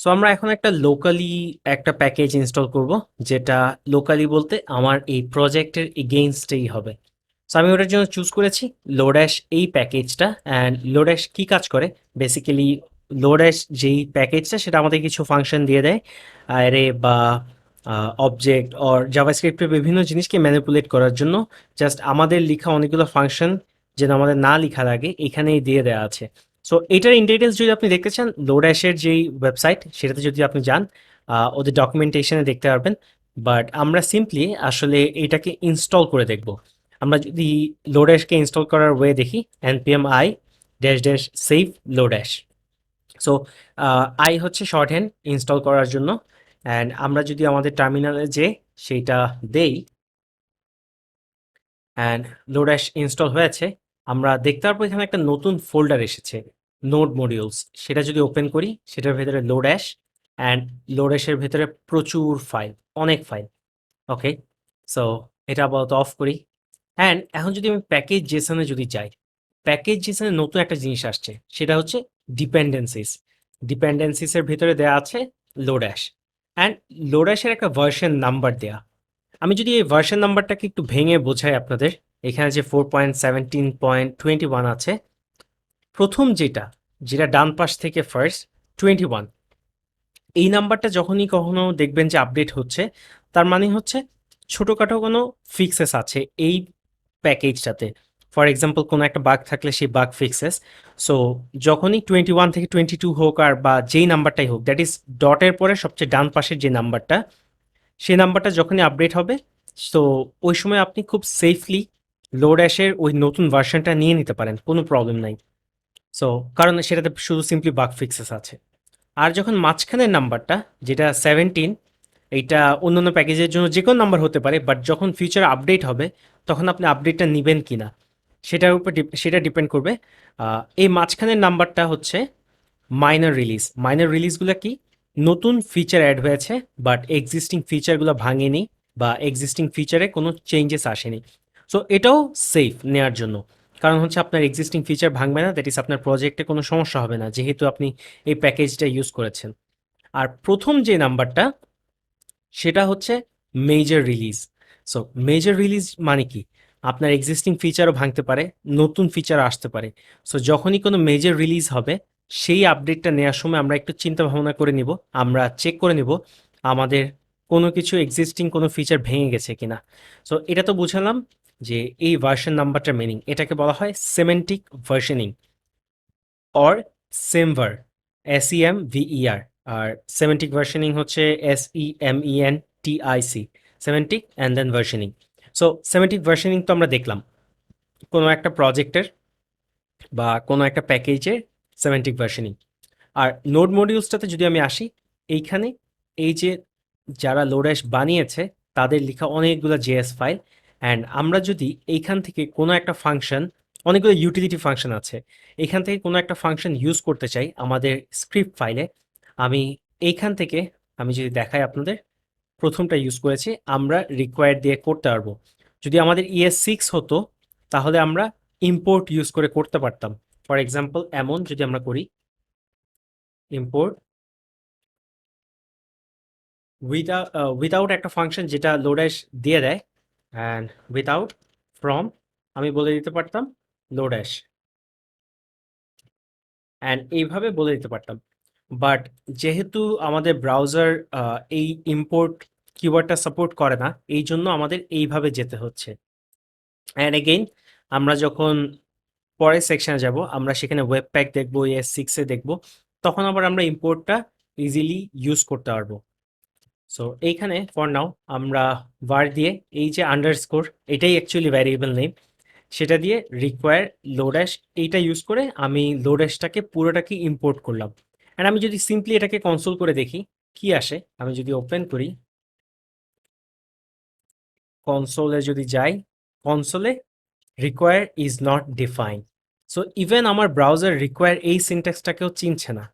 So আমরা এখন একটা লোকালি একটা প্যাকেজ ইনস্টল করব, যেটা লোকালি বলতে আমার এই প্রজেক্টের এগেইনস্টেই হবে। সো আমি ওটার জন্য চুজ করেছি লোড্যাশ এই প্যাকেজটা। অ্যান্ড লোড্যাশ কি কাজ করে বেসিক্যালি, লোড্যাশ যেই প্যাকেজটা সেটা আমাদের কিছু ফাংশন দিয়ে দেয়, অ্যারে বা অবজেক্ট অর জাভাস্ক্রিপ্টের বিভিন্ন জিনিসকে ম্যানিপুলেট করার জন্য। জাস্ট আমাদের লেখা অনেকগুলো ফাংশন যেন আমাদের না লেখা লাগে এখানেই দিয়ে দেওয়া আছে। সো এটার ইন ডিটেলস যদি আপনি দেখতে চান, লোড্যাশের যেই ওয়েবসাইট সেটাতে যদি আপনি যান, ওদের ডকুমেন্টেশনে দেখতে পারবেন। বাট আমরা সিম্পলি আসলে এটাকে ইনস্টল করে দেখব। আমরা যদি লোড্যাশকে ইনস্টল করার ওয়ে দেখি, npm i dash dash save lodash. So i হচ্ছে শর্ট হ্যান্ড ইনস্টল করার জন্য। অ্যান্ড আমরা যদি আমাদের টার্মিনালে যে সেইটা দেই, অ্যান্ড লোড্যাশ ইনস্টল হয়েছে, আমরা দেখতে পারবো এখানে একটা নতুন ফোল্ডার এসেছে, নোড মডিউলস। সেটা যদি ওপেন করি, সেটার ভেতরে লোড্যাশ, অ্যান্ড লোড্যাশের ভেতরে প্রচুর ফাইল, অনেক ফাইল। ওকে, সো এটা আপাতত অফ করি। অ্যান্ড এখন যদি আমি প্যাকেজ জেসনে যদি যাই, প্যাকেজ জেসনে নতুন একটা জিনিস আসছে, সেটা হচ্ছে ডিপেন্ডেন্সিস। ডিপেন্ডেন্সিসের ভিতরে দেওয়া আছে লোড্যাশ, অ্যান্ড লোড্যাশের একটা ভার্সন নাম্বার দেয়া। আমি যদি এই ভার্সন নাম্বারটাকে একটু ভেঙে বোঝাই আপনাদের, এখানে যে 4.17.21 আছে, প্রথম যেটা যেটা ডান পাশ থেকে ফার্স্ট 21, এই নাম্বারটা যখনই কখনো দেখবেন যে আপডেট হচ্ছে, তার মানে হচ্ছে ছোটোখাটো কোনো ফিক্সেস আছে এই প্যাকেজটাতে। ফর এক্সাম্পল কোনো একটা বাগ থাকলে সেই বাগ ফিক্সেস। সো যখনই 21 থেকে 22 হোক আর বা যেই নাম্বারটাই হোক, দ্যাট ইজ ডটের পরে সবচেয়ে ডান পাশের যে নাম্বারটা, সেই নাম্বারটা যখনই আপডেট হবে, সো ওই সময় আপনি খুব সেফলি লোড্যাশের ওই নতুন ভার্সনটা নিয়ে নিতে পারেন, কোনো প্রবলেম নাই। সো কারণ সেটাতে শুধু সিম্পলি বাগ ফিক্সেস আছে। আর যখন মাঝখানের নাম্বারটা, যেটা 17, এইটা অন্যান্য প্যাকেজের জন্য যে কোনো নাম্বার হতে পারে, বাট যখন ফিউচার আপডেট হবে তখন আপনি আপডেটটা নেবেন কি না সেটার উপর সেটা ডিপেন্ড করবে। এই মাঝখানের নাম্বারটা হচ্ছে মাইনর রিলিজ। মাইনর রিলিজগুলো কি, নতুন ফিচার অ্যাড হয়েছে বাট এক্সিস্টিং ফিচারগুলো ভাঙেনি বা এক্সিস্টিং ফিচারে কোনো চেঞ্জেস আসেনি। সো এটাও সেফ নেওয়ার জন্য, কারণ হচ্ছে আপনার এক্সিস্টিং ফিচার ভাঙবে না, দ্যাট ইজ আপনার প্রজেক্টে কোনো সমস্যা হবে না যেহেতু আপনি এই প্যাকেজটা ইউজ করেছেন। আর প্রথম যে নাম্বারটা, সেটা হচ্ছে major release. So major release মানে কি, আপনার এক্সিস্টিং ফিচারও ভাঙতে পারে, নতুন ফিচার আসতে পারে। সো যখনই কোনো মেজর রিলিজ হবে, সেই আপডেটটা নেওয়ার সময় আমরা একটু চিন্তা ভাবনা করে নিব, আমরা চেক করে নিব আমাদের কোনো কিছু এক্সিস্টিং কোনো ফিচার ভেঙে গেছে কিনা। সো এটা তো বুঝালাম যে এই ভার্সন নাম্বারটার মিনিং, এটাকে বলা হয় semantic versioning or সেমভার, SEMVER। R semantic versioning হচ্ছে SEMENTIC, semantic and then versioning. So semantic versioning তো আমরা দেখলাম কোনো একটা প্রজেক্টের বা কোনো একটা প্যাকেজের সেমেন্টিক ভার্সনিং। আর নোড মডিউলসটাতে যদি আমি আসি, এইখানে এই যে যারা লোড্যাশ বানিয়েছে তাদের লেখা অনেকগুলো জেএস ফাইল। অ্যান্ড আমরা যদি এইখান থেকে কোনো একটা ফাংশন, অনেকগুলো ইউটিলিটি ফাংশন আছে, এইখান থেকে কোনো একটা ফাংশন ইউজ করতে চাই আমাদের স্ক্রিপ্ট ফাইলে, আমি এইখান থেকে, আমি যদি দেখাই আপনাদের, প্রথমটা ইউজ করেছি, আমরা রিকোয়ার্ড দিয়ে করতে পারবো। যদি আমাদের ES6 হতো, তাহলে আমরা ইম্পোর্ট ইউজ করে করতে পারতাম। ফর এক্সাম্পল এমন যদি আমরা করি, ইম্পোর্ট উইদাউট একটা ফাংশন যেটা লোড্যাশ দিয়ে দেয়, অ্যান্ড উইদাউট ফ্রম, আমি বলে দিতে পারতাম লোড্যাশ, অ্যান্ড এইভাবে বলে দিতে পারতাম। বাট যেহেতু আমাদের ব্রাউজার এই ইম্পোর্ট কিওয়ার্ডটা সাপোর্ট করে না, এই জন্য আমাদের এইভাবে যেতে হচ্ছে। অ্যান্ড এগেইন আমরা যখন পরের সেকশনে যাব, আমরা সেখানে ওয়েব প্যাক দেখবো, ES6-এ দেখবো, তখন আবার আমরা ইম্পোর্টটা ইজিলি ইউজ করতে পারবো। সো এইখানে ফর নাও আমরা var দিয়ে, এই যে আন্ডারস্কোর, এটাই অ্যাকচুয়ালি ভ্যারিয়েবল নেম, সেটা দিয়ে রিকোয়ার লোড্যাশ, এইটা ইউজ করে আমি লোড্যাশটাকে পুরোটাকে ইম্পোর্ট করলাম। অ্যান্ড আমি যদি সিম্পলি এটাকে কনসোল করে দেখি কি আসে, আমি যদি ওপেন করি, কনসোলে যদি যাই, কনসোলে require is not defined. So even আমার ব্রাউজার রিকোয়ার এই সিনট্যাক্সটাকেও চিনছে না।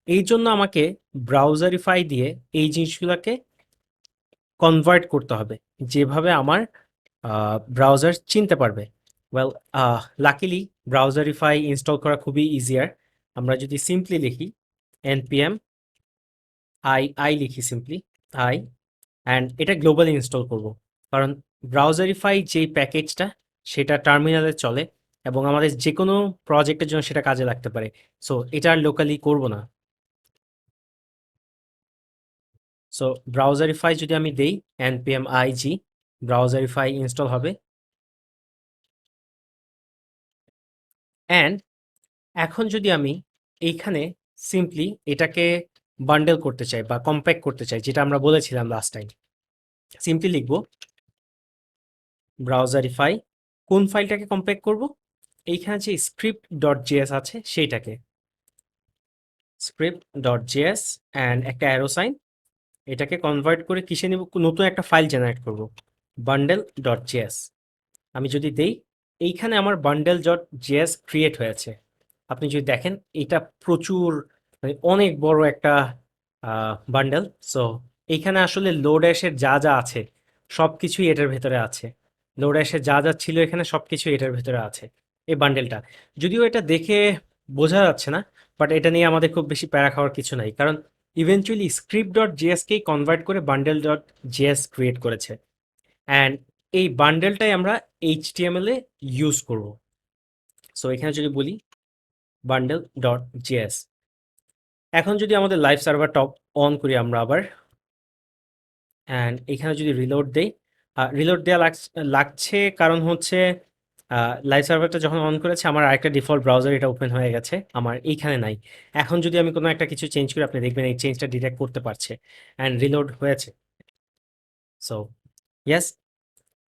এই জন্য আমাকে ব্রাউজারিফাই দিয়ে এই জিনিসগুলোকে কনভার্ট করতে হবে, যেভাবে আমার ব্রাউজার চিনতে পারবে। ওয়েল, লাকিলি ব্রাউজারিফাই ইনস্টল করা খুবই ইজিয়ার। আমরা যদি সিম্পলি লিখি npm আই লিখি সিম্পলি আই, অ্যান্ড এটা গ্লোবালি ইনস্টল করব, কারণ ব্রাউজারিফাই যেই প্যাকেজটা সেটা টার্মিনালে চলে এবং আমাদের যে কোনো প্রজেক্টের জন্য সেটা কাজে লাগতে পারে। সো এটা আর লোকালি করব না। সো ব্রাউজারিফাই যদি আমি দেই npm ig, ব্রাউজারিফাই ইনস্টল হবে। অ্যান্ড এখন যদি আমি এইখানে সিম্পলি এটাকে বান্ডেল করতে চাই বা কম্প্যাক্ট করতে চাই, যেটা আমরা বলেছিলাম লাস্ট টাইম, সিম্পলি লিখব ব্রাউজারিফাই। কোন ফাইলটাকে কম্প্যাক্ট করব? এইখানে যে স্ক্রিপ্ট ডট জেএস আছে সেইটাকে, স্ক্রিপ্ট ডট জেএস অ্যান্ড একটা অ্যারো সাইন, এটাকে কনভার্ট করে কিসে নিব? নতুন একটা ফাইল জেনারেট করব, বান্ডেল ডট জেএস। আমি যদি দেই, এইখানে আমার বান্ডেল ডট জেএস ক্রিয়েট হয়েছে। আপনি যদি দেখেন এটা প্রচুর, মানে অনেক বড় একটা বান্ডেল। সো এইখানে আসলে লোড্যাশের যা যা আছে সব কিছুই এটার ভেতরে আছে। লোড্যাশের যা যা ছিল এখানে সব কিছুই এটার ভেতরে আছে, এই বান্ডেলটা। যদিও এটা দেখে বোঝা যাচ্ছে না, বাট এটা নিয়ে আমাদের খুব বেশি প্যারা খাওয়ার কিছু নাই, কারণ ইভেনচুয়ালি স্ক্রিপ্ট ডট জেএসকেই কনভার্ট করে বান্ডেল ডট জেএস ক্রিয়েট করেছে। অ্যান্ড এই বান্ডেলটাই আমরা এইচটিএমএল এ ইউজ করব। সো এখানে যদি বলি বান্ডেল ডট জেএস, এখন যদি আমাদের লাইভ সার্ভারটা অন করি আমরা আবার, অ্যান্ড এখানে যদি রিলোড দেই, রিলোড দেওয়া লাগছে কারণ হচ্ছে লাইভ সার্ভারটা যখন অন করেছে আমার আরেকটা ডিফল্ট ব্রাউজার এটা ওপেন হয়ে গেছে, আমার এইখানে নাই। এখন যদি আমি কোনো একটা কিছু চেঞ্জ করি আপনি দেখবেন এই চেঞ্জটা ডিটেক্ট করতে পারছে অ্যান্ড রিলোড হয়েছে। সো ইয়েস,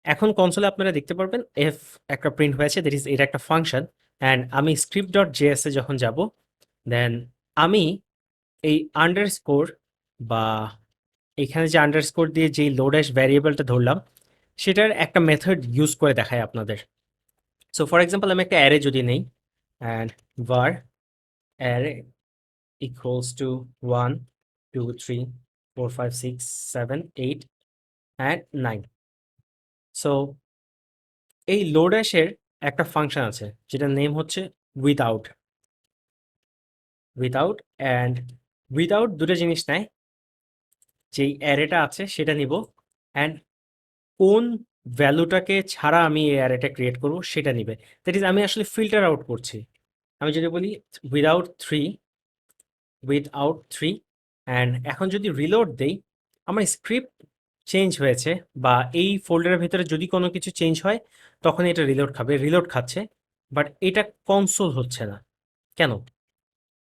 এখন কনসোলে আপনারা দেখতে পারবেন এফ একটা প্রিন্ট হয়েছে, দ্যাট ইজ এটা একটা ফাংশন। অ্যান্ড আমি স্ক্রিপ্ট ডট জেএস এ যখন যাব, দেন আমি এই আন্ডারস্কোর বা এখানে যে আন্ডারস্কোর দিয়ে যেই লোড্যাশ ভ্যারিয়েবলটা ধরলাম সেটার একটা মেথড ইউজ করে দেখায় আপনাদের। সো ফর এক্সাম্পল আমি একটা অ্যারে যদি নেই, and var array equals to 1 2 3 4 5 6 7 8 and 9। So এই লোড্যাশের একটা ফাংশন আছে যেটার নেম হচ্ছে উইথআউট। অ্যান্ড উইথআউট দুটো জিনিস নেয়, যেই অ্যারেটা আছে সেটা নিব, অ্যান্ড কোন ভ্যালুটাকে ছাড়া আমি এই অ্যারেটা ক্রিয়েট করব সেটা নিবে। দ্যাট ইজ আমি আসলে ফিল্টার আউট করছি। আমি যদি বলি উইদাউট থ্রি, অ্যান্ড এখন যদি রিলোড দেই, আমার স্ক্রিপ্ট চেঞ্জ হয়েছে বা এই ফোল্ডারের ভিতরে যদি কোনো কিছু চেঞ্জ হয় তখন এটা রিলোড খাচ্ছে, বাট এটা কনসোল হচ্ছে না কেন?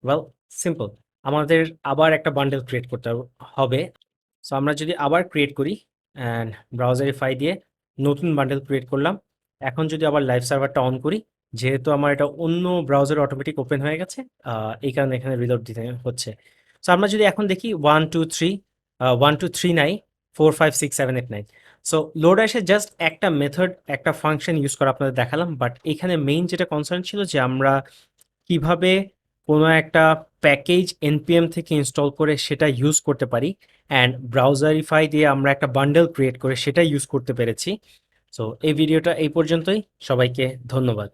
ওয়েল, সিম্পল, আমাদের আবার একটা বান্ডেল ক্রিয়েট করতে হবে। সো আমরা যদি আবার ক্রিয়েট করি অ্যান্ড ব্রাউজারিফাই দিয়ে নতুন বান্ডেল ক্রিয়েট করলাম, এখন যদি আবার লাইভ সার্ভারটা অন করি, যেহেতু আমার এটা অন্য ব্রাউজারে অটোমেটিক ওপেন হয়ে গেছে, এই কারণে এখানে রিলোড দিতে হচ্ছে। সো আমরা যদি এখন দেখি 1 2 3 নাই, 4 5 6 7 8 9। সো লোড আসে জাস্ট একটা মেথড একটা ফাংশন ইউজ করা আপনাদের দেখালাম, বাট এখানে মেইন যেটা কনসার্ন ছিল যে আমরা কিভাবে কোনো একটা প্যাকেজ এনপিএম থেকে ইনস্টল করে সেটা ইউজ করতে পারি, অ্যান্ড ব্রাউজারিফাই দিয়ে আমরা একটা বান্ডেল ক্রিয়েট করে সেটা ইউজ করতে পেরেছি। সো এই ভিডিওটা এই পর্যন্তই, সবাইকে ধন্যবাদ।